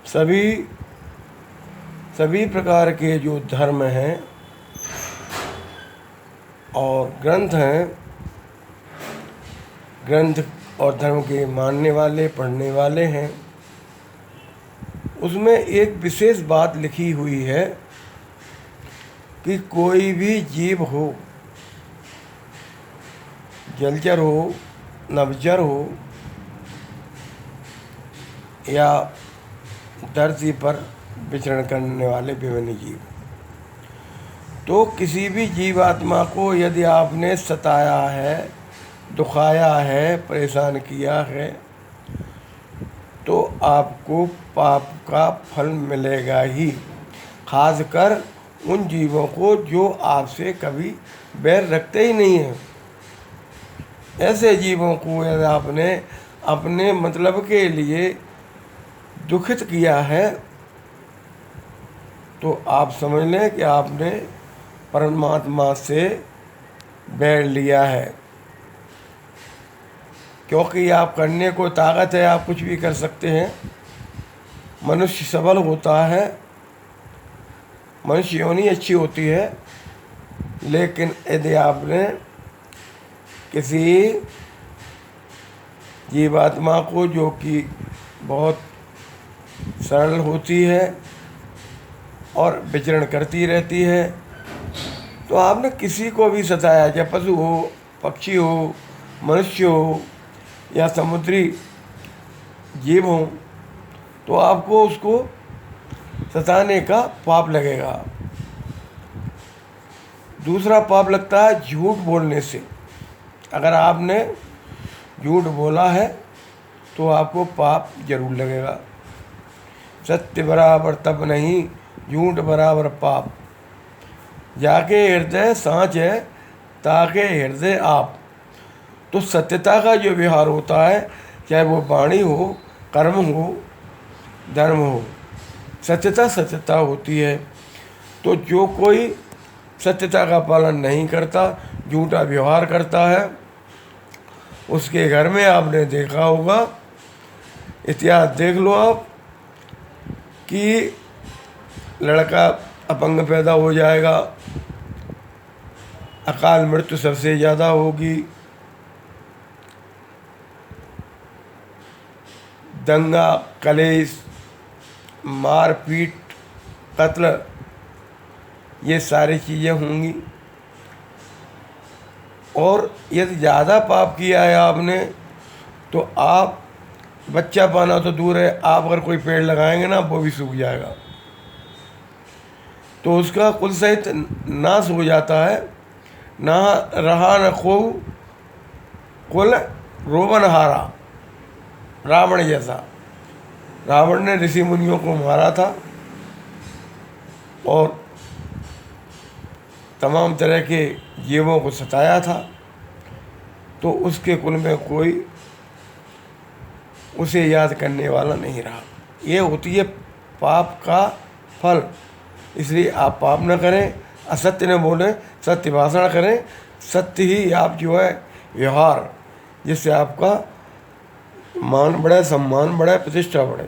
सभी प्रकार के जो धर्म हैं और ग्रंथ हैं, ग्रंथ और धर्म के मानने वाले, पढ़ने वाले हैं, उसमें एक विशेष बात लिखी हुई है कि कोई भी जीव हो, जलचर हो, नभचर हो या धरती पर विचरण करने वाले विभिन्न जीव, तो किसी भी जीवात्मा को यदि आपने सताया है, दुखाया है, परेशान किया है, तो आपको पाप का फल मिलेगा ही। खासकर उन जीवों को जो आपसे कभी बैर रखते ही नहीं हैं। ऐसे जीवों को यदि आपने अपने मतलब के लिए दुखित किया है, तो आप समझ लें कि आपने परमात्मा से बैर लिया है। क्योंकि आप करने को ताकत है, आप कुछ भी कर सकते हैं। मनुष्य सबल होता है, मनुष्य योनि अच्छी होती है, लेकिन यदि आपने किसी जीवात्मा को जो कि बहुत सरल होती है और विचरण करती रहती है, तो आपने किसी को भी सताया, चाहे पशु हो, पक्षी हो, मनुष्य हो या समुद्री जीव हो, तो आपको उसको सताने का पाप लगेगा। दूसरा पाप लगता है झूठ बोलने से। अगर आपने झूठ बोला है तो आपको पाप जरूर लगेगा। सत्य बराबर तप नहीं, झूठ बराबर पाप। जाके हृदय सांच है, ताके हृदय आप। तो सत्यता का जो व्यवहार होता है, चाहे वो वाणी हो, कर्म हो, धर्म हो, सत्यता होती है। तो जो कोई सत्यता का पालन नहीं करता, झूठा व्यवहार करता है, उसके घर में आपने देखा होगा, इतिहास देख लो आप, कि लड़का अपंग पैदा हो जाएगा, अकाल मृत्यु सबसे ज़्यादा होगी, दंगा, कलेश, मारपीट, कत्ल, ये सारी चीज़ें होंगी। और यदि ज़्यादा पाप किया है आपने, तो आप बच्चा पाना तो दूर है, आप अगर कोई पेड़ लगाएंगे ना, वो भी सूख जाएगा, तो उसका कुल सहित नाश हो जाता है। ना रहा न खो कुल रोवन हारा, रावण जैसा। रावण ने ऋषि मुनियों को मारा था और तमाम तरह के जीवों को सताया था, तो उसके कुल में कोई उसे याद करने वाला नहीं रहा। ये होती है पाप का फल। इसलिए आप पाप न करें, असत्य न बोलें, सत्य भाषण करें, सत्य ही आप जो है व्यवहार, जिससे आपका मान बढ़े, सम्मान बढ़े, प्रतिष्ठा बढ़े।